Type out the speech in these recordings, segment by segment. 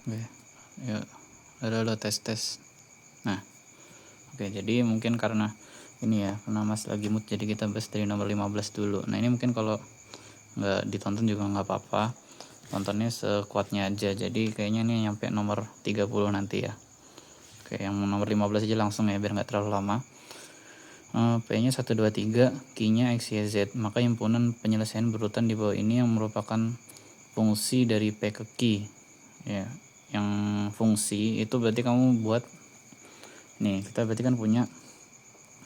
Oke, ya, ada tes. Nah, oke, jadi mungkin karena ini ya, karena Mas lagi mood, jadi kita bahas dari nomor 15 dulu. Nah, ini mungkin kalau nggak ditonton juga nggak apa-apa, tontonnya sekuatnya aja. Jadi kayaknya ini nyampe nomor 30 nanti ya. Oke, yang nomor 15 aja langsung ya, biar nggak terlalu lama. P-nya 1, 2, 3, Q-nya X, Y, Z. Maka himpunan penyelesaian berurutan di bawah ini yang merupakan fungsi dari P ke Q. Ya, yang fungsi itu berarti kamu buat nih, kita berarti kan punya,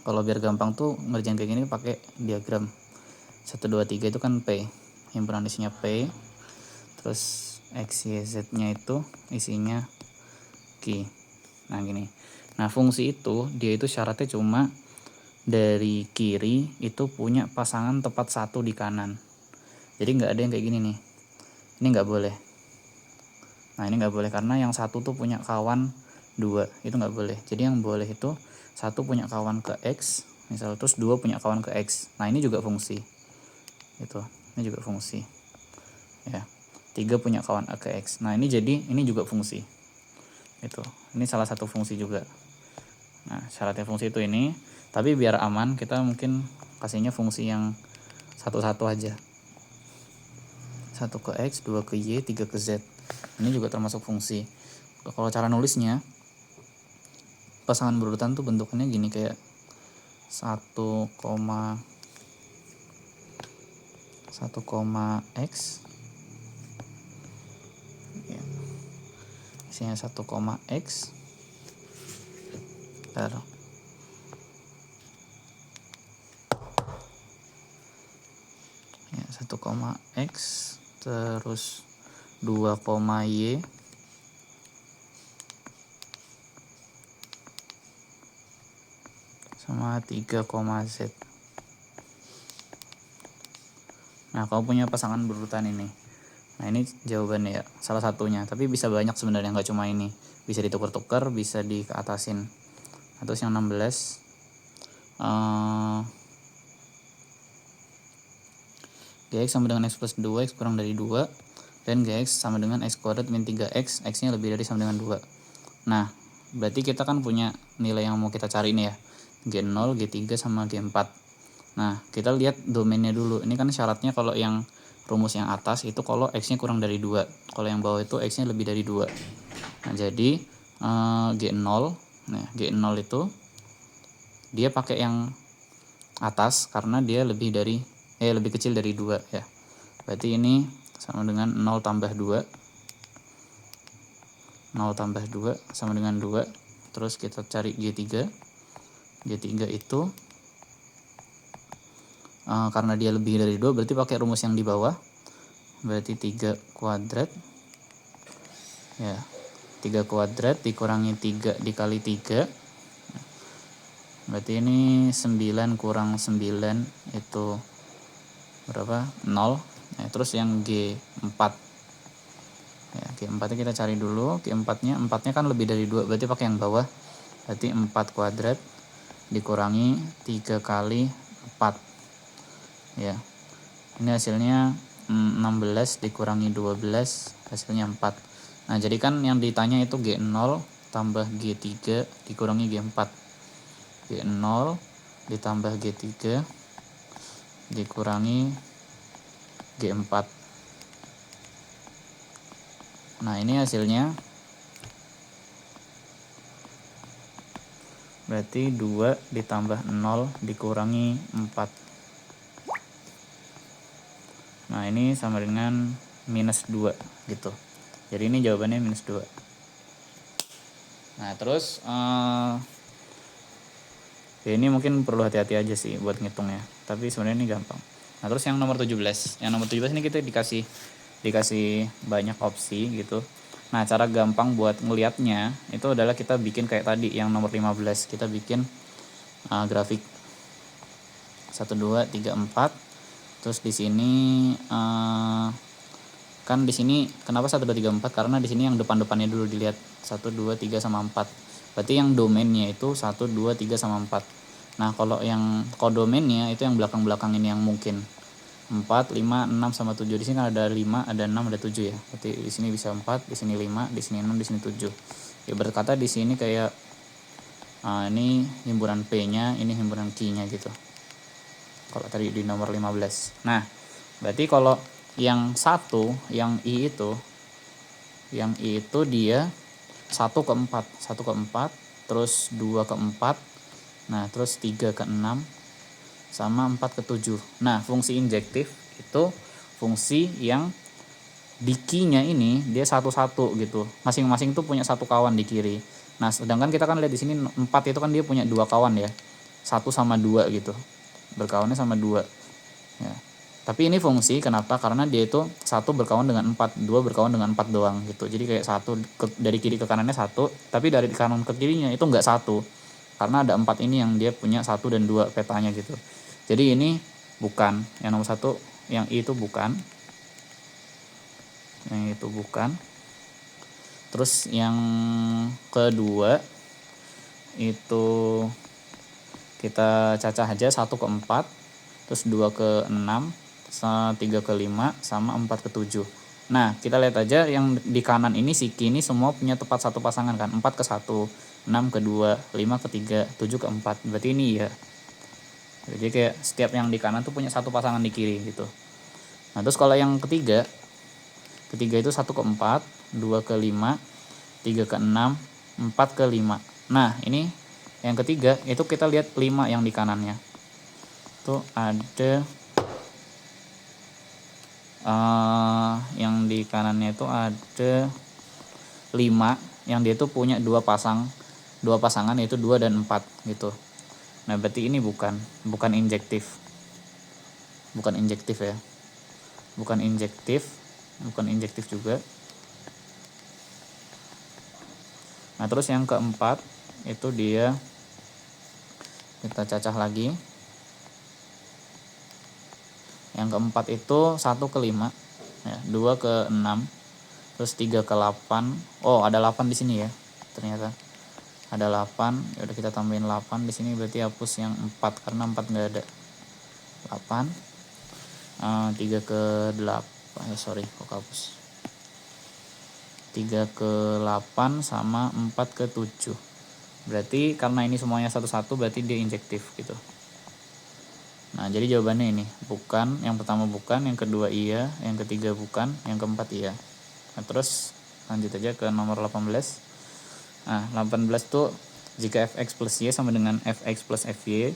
kalau biar gampang tuh ngerjain kayak gini pakai diagram 1, 2, 3 itu kan P, himpunan isinya P, terus X, Y, Z nya itu isinya Q. Nah gini, nah fungsi itu dia itu syaratnya cuma dari kiri itu punya pasangan tepat 1 di kanan. Jadi nggak ada yang kayak gini nih, ini nggak boleh. Nah ini nggak boleh karena yang 1 tuh punya kawan 2, itu nggak boleh. Jadi yang boleh itu 1 punya kawan ke X misal, terus 2 punya kawan ke X. Nah ini juga fungsi, itu ini juga fungsi ya. 3 punya kawan ke X. Nah ini jadi ini juga fungsi, itu ini salah satu fungsi juga. Nah syaratnya fungsi itu ini, tapi biar aman kita mungkin kasihnya fungsi yang satu-satu aja. 1 ke X, 2 ke Y, 3 ke Z. Ini juga termasuk fungsi. Kalau cara nulisnya, pasangan berurutan tuh bentuknya gini, kayak 1, 1, X ya. Isinya 1, X taruh ya, 1, X terus 2, Y sama 3, Z. Nah kamu punya pasangan berurutan ini. Nah ini jawabannya ya, salah satunya, tapi bisa banyak sebenarnya, nggak cuma ini, bisa ditukar-tukar, bisa diatasin. Nah, terus yang 16 Gx sama dengan X plus 2, X kurang dari 2, dan Gx sama dengan X kuadrat min 3X, X nya lebih dari sama dengan 2. Nah berarti kita kan punya nilai yang mau kita cari ini ya, G0, G3 sama G4. Nah kita lihat domainnya dulu. Ini kan syaratnya kalau yang rumus yang atas itu kalau X nya kurang dari 2, kalau yang bawah itu X nya lebih dari 2. Nah jadi G0, nah G0 itu dia pakai yang atas karena dia lebih kecil dari 2 ya. Berarti ini sama dengan 0 tambah 2. 0 tambah 2 sama dengan 2. Terus kita cari G3. G3 itu karena dia lebih dari 2 berarti pakai rumus yang di bawah. Berarti 3 kuadrat ya. 3 kuadrat dikurangi 3 dikali 3. Berarti ini 9 kurang 9 itu berapa? 0. Nah, terus yang G4 ya, G4 nya kita cari dulu. G4 nya 4 nya kan lebih dari 2 berarti pakai yang bawah. Berarti 4 kuadrat dikurangi 3 kali 4 ya. Ini hasilnya 16 dikurangi 12 hasilnya 4. Nah jadi kan yang ditanya itu G0 tambah G3 dikurangi G4. G0 ditambah G3 dikurangi G4. Nah ini hasilnya berarti 2 ditambah 0 dikurangi 4. Nah ini sama dengan minus 2 gitu. Jadi ini jawabannya minus 2. Nah terus ya ini mungkin perlu hati-hati aja sih buat ngitungnya, tapi sebenarnya ini gampang. Nah terus yang nomor 17. Yang nomor 17 ini kita dikasih banyak opsi gitu. Nah cara gampang buat ngelihatnya itu adalah kita bikin kayak tadi yang nomor 15. Kita bikin grafik 1, 2, 3, 4. Terus di sini kan di sini kenapa 1, 2, 3, 4? Karena di sini yang depan-depannya dulu dilihat 1, 2, 3 sama 4. Berarti yang domainnya itu 1, 2, 3 sama 4. Nah kalau domainnya itu yang belakang-belakang ini yang mungkin. 4, 5, 6 sama 7. Di sini kan ada 5, ada 6, ada 7 ya. Berarti di sini bisa 4, di sini 5, di sini 6, di sini 7. Ya berkata di sini kayak ini himpunan P-nya, ini himpunan Q-nya gitu. Kalau tadi di nomor 15. Nah, berarti kalau yang satu, yang I itu dia 1 ke 4, 1 ke 4, terus 2 ke 4, nah terus 3 ke 6, sama 4 ke 7. Nah, fungsi injektif itu fungsi yang di Q-nya ini dia satu-satu gitu. Masing-masing tuh punya satu kawan di kiri. Nah, sedangkan kita kan lihat di sini 4 itu kan dia punya 2 kawan ya. 1 sama 2 gitu. Berkawannya sama 2. Ya. Tapi ini fungsi kenapa? Karena dia itu 1 berkawan dengan 4, 2 berkawan dengan 4 doang gitu. Jadi kayak dari kiri ke kanannya 1, tapi dari kanan ke kirinya itu enggak 1. Karena ada 4 ini yang dia punya 1 dan 2 petanya gitu. Jadi ini bukan, yang nomor 1, yang I itu bukan. Yang itu bukan. Terus yang kedua itu kita cacah aja 1 ke 4, terus 2 ke 6, 3 ke 5, sama 4 ke 7. Nah, kita lihat aja yang di kanan ini si Q ini semua punya tepat satu pasangan kan. 4 ke 1, 6 ke 2, 5 ke 3, 7 ke 4. Berarti ini ya. Jadi kayak setiap yang di kanan tuh punya satu pasangan di kiri gitu. Nah, terus kalau yang ketiga itu 1 ke 4, 2 ke 5, 3 ke 6, 4 ke 5. Nah, ini yang ketiga itu kita lihat 5 yang di kanannya. Tuh ada yang di kanannya itu ada 5 yang dia tuh punya dua pasangan yaitu 2 dan 4 gitu. Nah, berarti ini bukan injektif. Bukan injektif ya. Bukan injektif juga. Nah, terus yang keempat itu dia kita cacah lagi. Yang keempat itu 1 ke 5, ya, 2 ke 6, terus 3 ke 8. Oh, ada 8 di sini ya. Ternyata ada 8. Ya udah kita tambahin 8 di sini, berarti hapus yang 4 karena 4 enggak ada. 8. 3 ke 8. Sorry, kok hapus. 3 ke 8 sama 4 ke 7. Berarti karena ini semuanya satu-satu berarti dia injektif gitu. Nah, jadi jawabannya ini bukan, yang pertama bukan, yang kedua iya, yang ketiga bukan, yang keempat iya. Nah, terus lanjut aja ke nomor 18. Nah, 18 tuh jika fx plus y sama dengan fx plus fy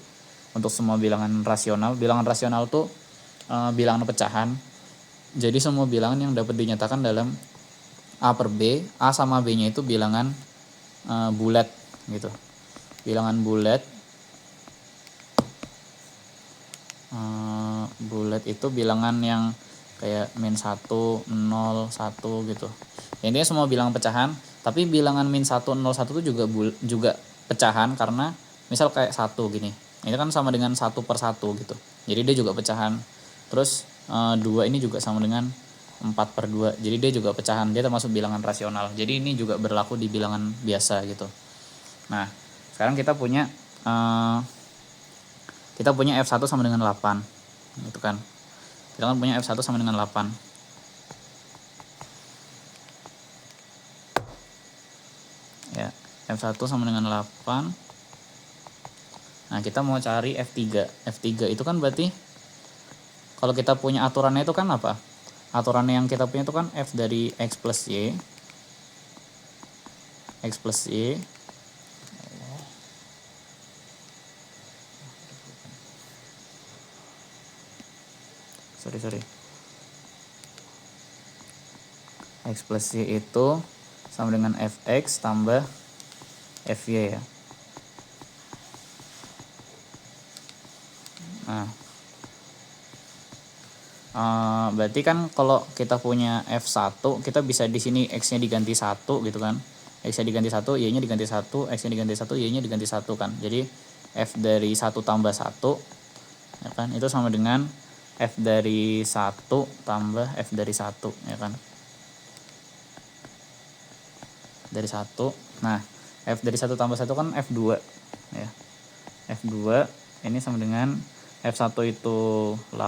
untuk semua bilangan rasional. Bilangan rasional tuh bilangan pecahan. Jadi semua bilangan yang dapat dinyatakan dalam A per B, A sama B-nya itu bilangan bulat gitu. Bilangan bulat bulat itu bilangan yang kayak min 1, 0, 1 gitu. Ya, intinya semua bilangan pecahan, tapi bilangan min 1, 0, 1 itu juga pecahan karena misal kayak 1 gini. Ini kan sama dengan 1 per 1 gitu. Jadi dia juga pecahan. Terus 2 ini juga sama dengan 4 per 2. Jadi dia juga pecahan, dia termasuk bilangan rasional. Jadi ini juga berlaku di bilangan biasa gitu. Nah, sekarang kita punya F1 sama dengan 8 gitu kan. Kita kan punya F1 sama dengan 8. Ya, F1 sama dengan 8. Nah, kita mau cari F3. F3 itu kan berarti kalau kita punya aturannya itu kan apa? Aturannya yang kita punya itu kan F dari X plus Y. X plus Y. Sorry. X plus Y itu sama dengan Fx tambah Fy ya. Nah, berarti kan kalau kita punya F1, kita bisa di sini X-nya diganti 1 gitu kan. X-nya diganti 1, Y-nya diganti 1, X-nya diganti 1, Y-nya diganti 1 kan. Jadi F dari 1 tambah 1 ya kan, itu sama dengan F dari 1 tambah F dari 1 ya kan. Dari 1. Nah, F dari 1 tambah 1 kan F2 ya. F2 ini sama dengan F1 itu 8,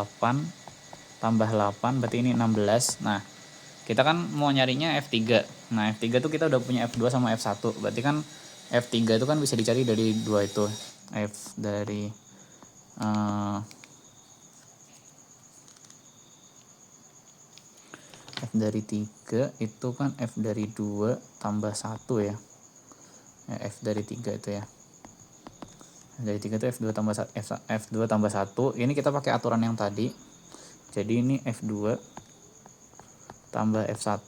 tambah 8 berarti ini 16. Nah, kita kan mau nyarinya F3. Nah, F3 tuh kita udah punya F2 sama F1. Berarti kan F3 itu kan bisa dicari dari dua itu. F dari F dari 3 itu kan F dari 2 tambah 1 ya. F dari 3 itu ya. F dari 3 itu F2 tambah F2 tambah 1. Ini kita pakai aturan yang tadi. Jadi ini F2 tambah F1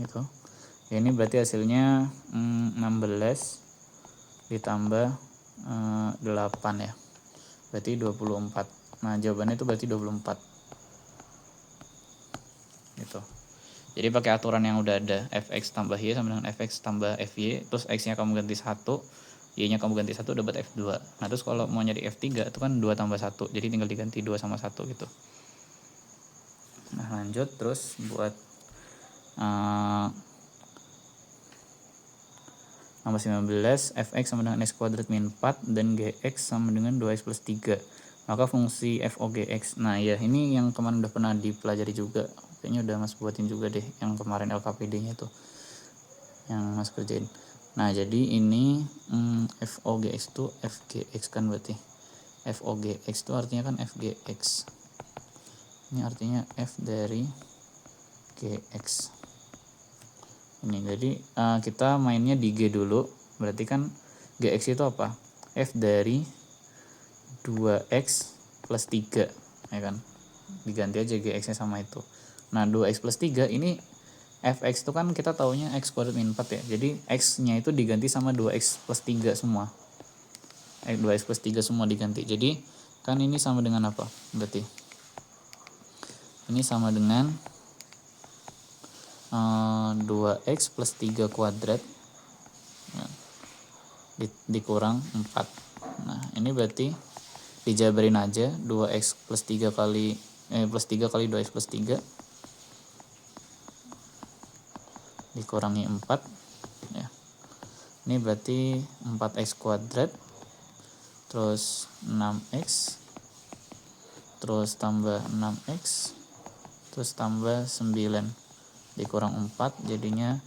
gitu. Ini berarti hasilnya 16 ditambah 8 ya. Berarti 24. Nah, jawabannya itu berarti 24. Gitu. Jadi pakai aturan yang udah ada, fx tambah y sama dengan fx tambah fy, terus x-nya kamu ganti 1, y-nya kamu ganti 1, dapat f2. Nah, terus kalau mau nyari f3 itu kan 2 tambah 1, jadi tinggal diganti 2 sama 1 gitu. Nah, lanjut terus buat nomor 19, fx sama dengan x kuadrat min 4 dan gx sama dengan 2x plus 3. Maka fungsi f o gx. Nah, ya ini yang kemarin udah pernah dipelajari juga. Kayaknya udah Mas buatin juga deh yang kemarin LKPD-nya tuh. Yang Mas kerjain. Nah, jadi ini f o gx itu fgx kan berarti. F o gx itu artinya kan fgx. Ini artinya f dari gx. Ini jadi kita mainnya di G dulu. Berarti kan Gx itu apa? F dari 2x plus 3 ya kan. Diganti aja Gx nya sama itu. Nah, 2x plus 3 ini fx itu kan kita taunya x kuadrat min 4 ya. Jadi x nya itu diganti sama 2x plus 3 semua. 2x plus 3 semua diganti. Jadi kan ini sama dengan apa? Berarti ini sama dengan 2x plus 3 kuadrat dikurang 4. Nah, ini berarti dijabarin aja 2x plus 3 kali plus 3 kali 2x plus 3 dikurangi 4 ya. Ini berarti 4x kuadrat terus 6x terus tambah 6x terus tambah 9 dikurang 4 jadinya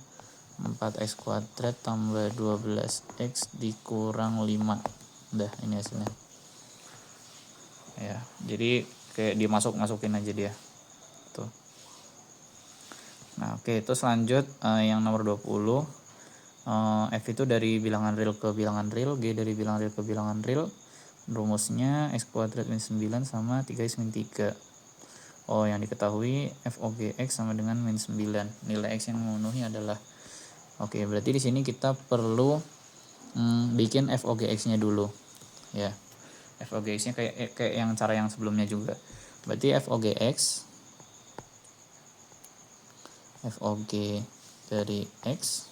4x kuadrat tambah 12x dikurang 5. Udah, ini hasilnya ya. Jadi kayak dimasukin aja dia tuh. Nah, oke, terus lanjut yang nomor 20. F itu dari bilangan real ke bilangan real, G dari bilangan real ke bilangan real. Rumusnya x kuadrat min 9 sama 3x min 3. Oh, yang diketahui FOGX sama dengan min 9. Nilai X yang memenuhi adalah oke, berarti di sini kita perlu bikin FOGX-nya dulu. Ya. FOGX-nya kayak yang cara yang sebelumnya juga. Berarti FOGX FOG dari X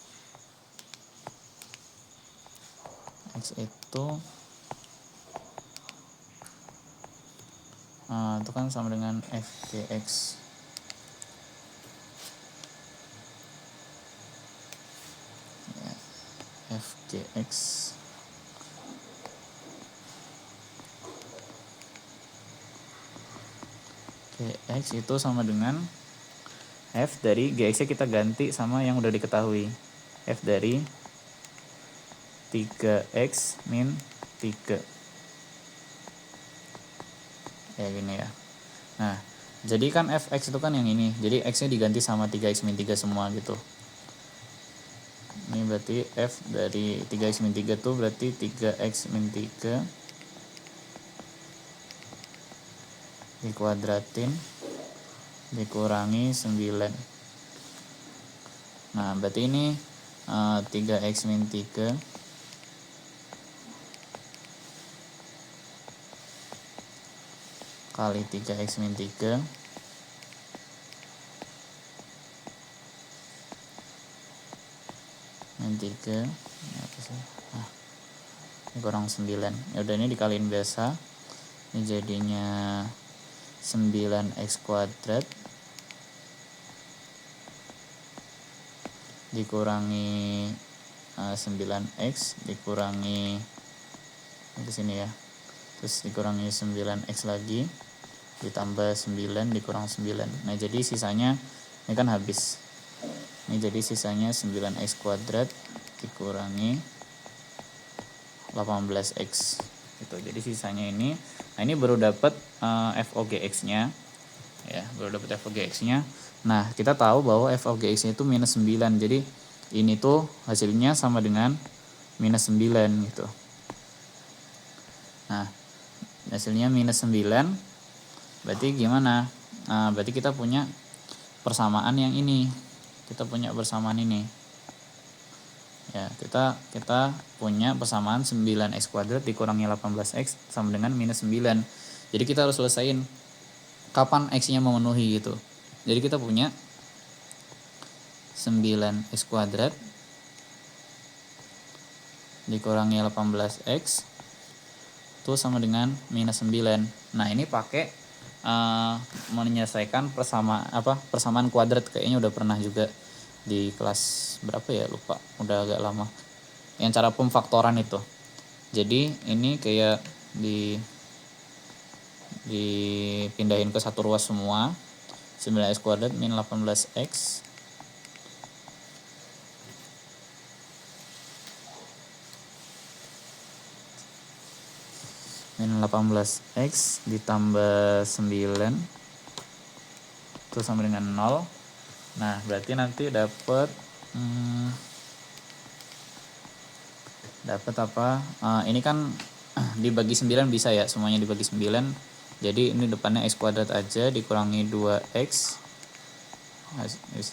itu itu kan sama dengan FGX. Ya, FGX GX itu sama dengan F dari GX nya kita ganti sama yang udah diketahui, F dari 3x min 3 ya gini ya. Nah, jadi kan fx itu kan yang ini, jadi x nya diganti sama 3x min 3 semua gitu. Ini berarti f dari 3x min 3 tuh berarti 3x min 3 dikuadratin dikurangi 9. Nah, berarti ini 3x min 3 kali 3x min 3 min 3 kurang 9. Ya udah, ini dikaliin biasa. Ini jadinya 9x kuadrat dikurangi 9x dikurangi di sini ya. Terus dikurangi 9x lagi ditambah 9 dikurang 9. Nah jadi sisanya ini kan habis, ini jadi sisanya 9x kuadrat dikurangi 18x gitu. Jadi sisanya ini, nah ini baru dapat FOGX nya ya, baru dapat FOGX nya. Nah kita tahu bahwa FOGX nya itu minus 9, jadi ini tuh hasilnya sama dengan minus 9 gitu. Nah hasilnya minus 9 berarti gimana? Nah berarti kita punya persamaan yang ini, kita punya persamaan ini ya, kita punya persamaan 9x kuadrat dikurangi 18x sama dengan minus 9. Jadi kita harus selesaiin kapan x nya memenuhi gitu. Jadi kita punya 9x kuadrat dikurangi 18x itu sama dengan minus 9. Nah ini pakai menyelesaikan persamaan kuadrat, kayaknya udah pernah juga di kelas berapa ya, lupa, udah agak lama, yang cara pemfaktoran itu. Jadi ini kayak dipindahin ke satu ruas semua, 9x kuadrat min 18x min 18x ditambah 9 itu sama dengan 0. Nah berarti nanti dapat apa, ini kan dibagi 9 bisa ya, semuanya dibagi 9. Jadi ini depannya x kuadrat aja dikurangi 2x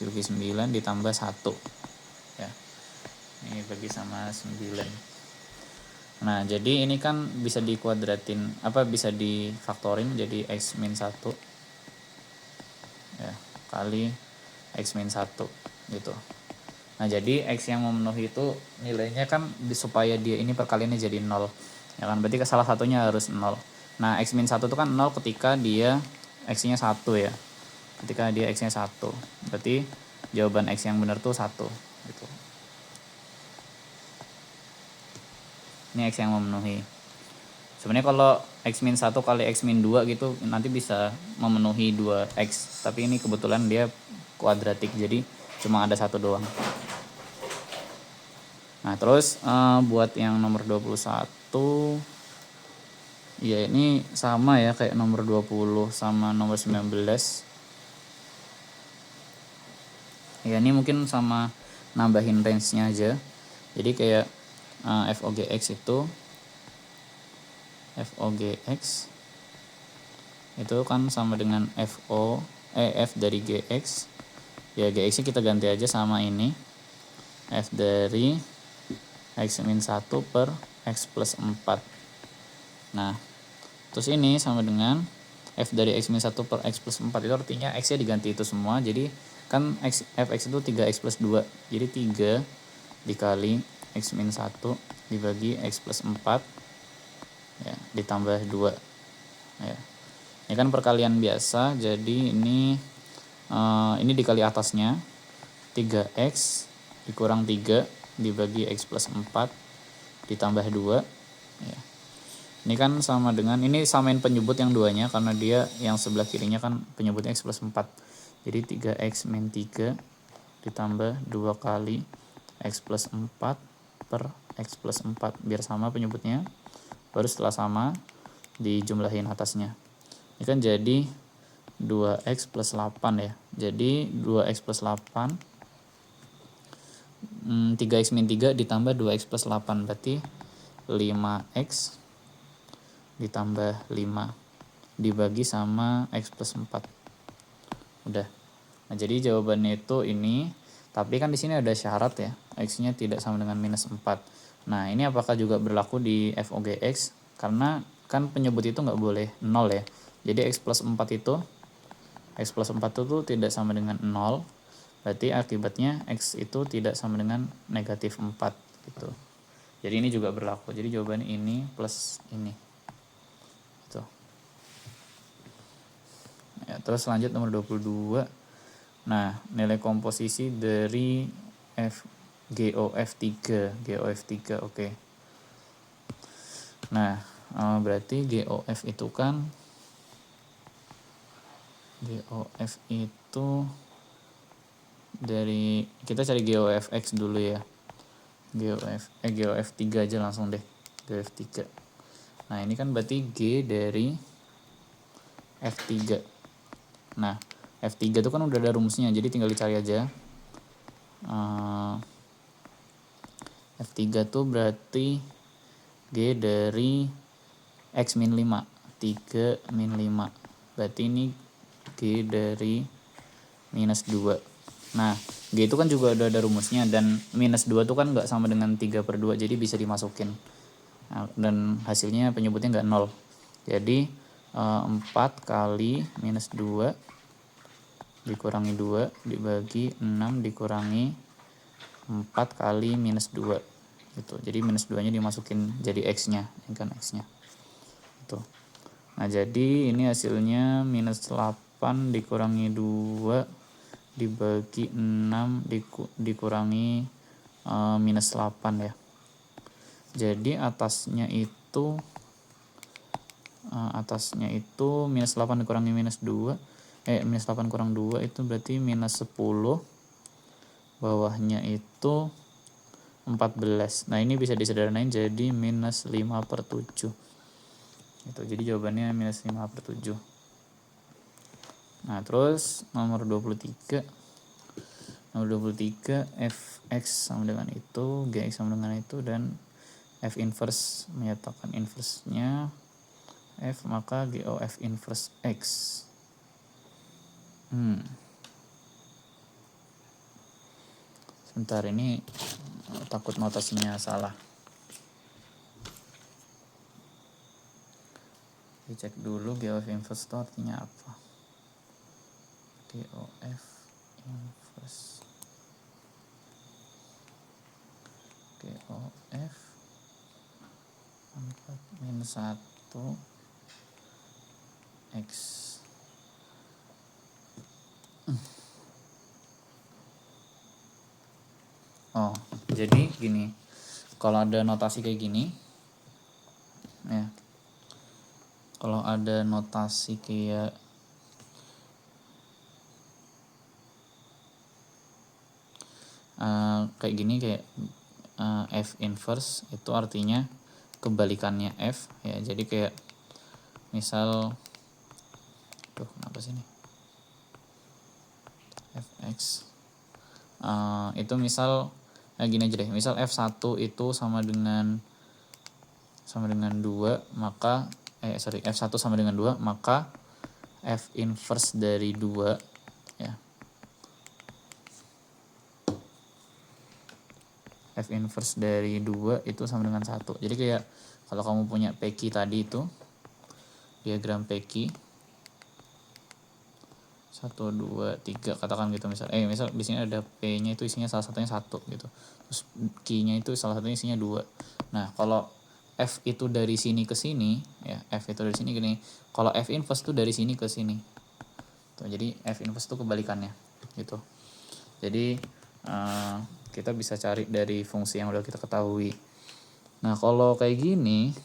dibagi 9 ditambah 1 ya, ini bagi sama 9. Nah jadi ini kan bisa dikuadratin, bisa difaktorin jadi x min 1 ya, kali x min 1 gitu. Nah jadi x yang memenuhi itu nilainya kan supaya dia ini perkaliannya jadi 0 ya kan, berarti salah satunya harus 0. Nah x min 1 itu kan 0 ketika dia x nya 1 ya, ketika dia x nya 1 berarti jawaban x yang benar tuh 1 gitu. Ini x yang memenuhi. Sebenarnya kalau x min 1 kali x min 2 gitu nanti bisa memenuhi 2x, tapi ini kebetulan dia kuadratik jadi cuma ada 1 doang. Nah terus buat yang nomor 21 ya ini sama ya kayak nomor 20 sama nomor 19 ya, ini mungkin sama nambahin range nya aja. Jadi kayak FOGX itu kan sama dengan f dari GX ya, GX nya kita ganti aja sama ini f dari x min 1 per x plus 4. Nah terus ini sama dengan f dari x min 1 per x plus 4, itu artinya x nya diganti itu semua. Jadi kan fx itu 3x plus 2, jadi 3 dikali x min 1 dibagi x plus 4 ya, ditambah 2 ya. Ini kan perkalian biasa, jadi ini dikali atasnya 3x dikurang 3 dibagi x plus 4 ditambah 2 ya. Ini kan sama dengan, ini samain penyebut yang duanya karena dia yang sebelah kirinya kan penyebutnya x plus 4. Jadi 3x min 3 ditambah 2 kali x plus 4 per x plus 4 biar sama penyebutnya. Baru setelah sama dijumlahin atasnya. Ini kan jadi 2x plus 8 ya. Jadi 2x plus 8 3x min 3 ditambah 2x plus 8 berarti 5x ditambah 5 dibagi sama x plus 4. Udah. Nah, jadi jawabannya itu ini, tapi kan di sini ada syarat ya, x-nya tidak sama dengan minus 4. Nah, ini apakah juga berlaku di FOGX? Karena kan penyebut itu nggak boleh 0 ya. Jadi x plus 4 itu tidak sama dengan 0. Berarti akibatnya x itu tidak sama dengan negatif 4 gitu. Jadi ini juga berlaku. Jadi jawabannya ini plus ini. Gitu. Ya, terus lanjut nomor 22. Nah, nilai komposisi dari GOF3 oke. Nah, berarti GOF itu kan GOF itu dari, kita cari GOF X dulu ya. GOF 3 aja langsung deh. GOF 3. Nah, ini kan berarti G dari F3. Nah, F3 itu kan udah ada rumusnya, jadi tinggal dicari aja. F3 tuh berarti G dari X min 5. 3 min 5. Berarti ini G dari minus 2. Nah, G itu kan juga udah ada rumusnya, dan minus 2 tuh kan nggak sama dengan 3/2, jadi bisa dimasukin. Nah, dan hasilnya penyebutnya nggak 0. Jadi 4 kali minus 2 dikurangi 2 dibagi 6 dikurangi 4 kali minus 2 gitu. Jadi minus 2 nya dimasukin jadi X nya, ini kan X nya gitu. Nah, jadi ini hasilnya minus 8 dikurangi 2 dibagi 6 dikurangi minus 8 ya. Jadi atasnya itu minus 8 dikurangi minus 2, minus 8 kurang 2 itu berarti minus 10. Bawahnya itu 14. Nah, ini bisa disederhanain jadi minus 5/7. Itu jadi jawabannya minus 5/7. Nah, terus nomor 23. Nomor 23, fx sama dengan itu, gx sama dengan itu, dan f inverse menyatakan inverse-nya f, maka GOF inverse x. Sebentar, ini takut notasinya salah. Dicek dulu GOF inverse itu artinya apa. GOF inverse, GOF 4 minus 1 X. Oh, jadi gini, kalau ada notasi kayak gini ya, kalau ada notasi kayak gini, kayak F inverse itu artinya kebalikannya F ya. Jadi kayak misal, kenapa sih ini fx itu misal gini aja deh, misal F1 itu sama dengan 2, maka F1 sama dengan 2, maka F inverse dari 2 ya, F inverse dari 2 itu sama dengan 1. Jadi kayak kalau kamu punya PQ tadi itu, diagram PQ 1, 2, 3 katakan gitu, misal di sini ada P-nya itu isinya salah satunya 1 gitu. Terus Q-nya itu salah satunya isinya 2. Nah, kalau F itu dari sini ke sini ya, F itu dari sini gini. Kalau F inverse itu dari sini ke sini. Tuh, jadi F inverse itu kebalikannya gitu. Jadi kita bisa cari dari fungsi yang udah kita ketahui. Nah, kalau kayak gini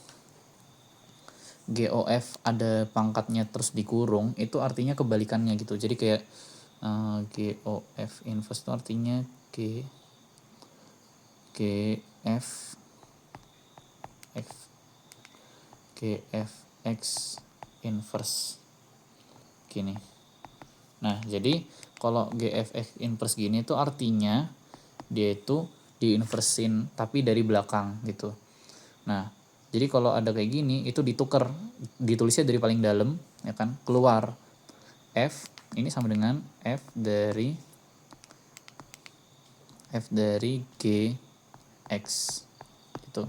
GOF ada pangkatnya terus dikurung, itu artinya kebalikannya gitu. Jadi kayak GOF inverse itu artinya GFX inverse gini. Nah, jadi kalau GFX inverse gini itu artinya dia itu diinversin tapi dari belakang gitu. Nah, jadi kalau ada kayak gini itu ditukar, ditulisnya dari paling dalam ya kan, keluar F ini sama dengan F dari GX itu.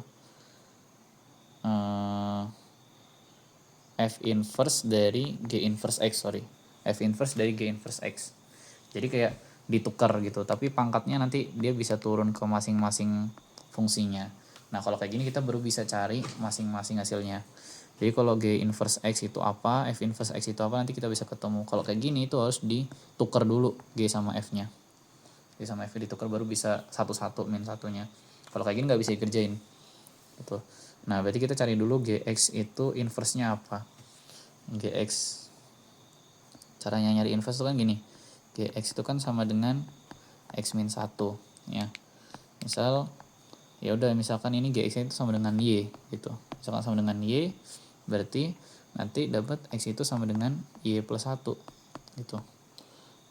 F inverse dari G inverse X, F inverse dari G inverse X. Jadi kayak ditukar gitu, tapi pangkatnya nanti dia bisa turun ke masing-masing fungsinya. Nah, kalau kayak gini kita baru bisa cari masing-masing hasilnya. Jadi kalau G inverse X itu apa, F inverse X itu apa, nanti kita bisa ketemu. Kalau kayak gini itu harus ditukar dulu G sama F-nya. G sama F ditukar baru bisa 1 min 1-nya. Kalau kayak gini nggak bisa dikerjain. Gitu. Nah, berarti kita cari dulu GX itu inverse-nya apa. GX Caranya nyari inverse itu kan gini, Gx itu kan sama dengan x min 1 ya. Misalkan ini Gx itu sama dengan Y gitu. Misalkan sama dengan Y, berarti nanti dapat X itu sama dengan Y plus 1 gitu.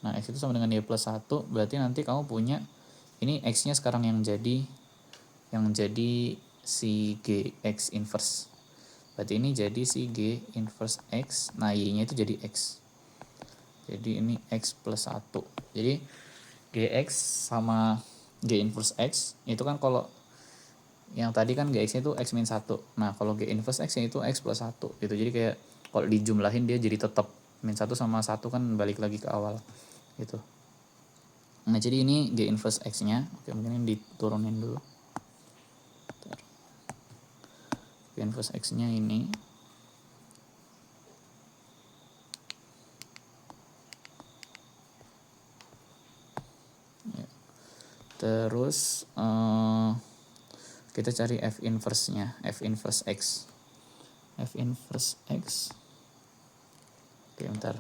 Nah, X itu sama dengan Y plus 1, berarti nanti kamu punya ini X-nya sekarang yang jadi si Gx inverse. Berarti ini jadi si G inverse X, nah Y-nya itu jadi X. Jadi ini X plus 1. Jadi Gx sama G inverse X itu kan kalau yang tadi kan Gx itu X min 1. Nah, kalau G inverse X itu X plus 1 gitu. Jadi kayak kalau dijumlahin dia jadi tetap min 1 sama 1 kan balik lagi ke awal gitu. Nah, jadi ini G inverse X-nya. Oke, mungkin ini diturunin dulu. G inverse X-nya ini. Ya. Terus kita cari F inverse-nya, F inverse X. F inverse X. Oke, bentar.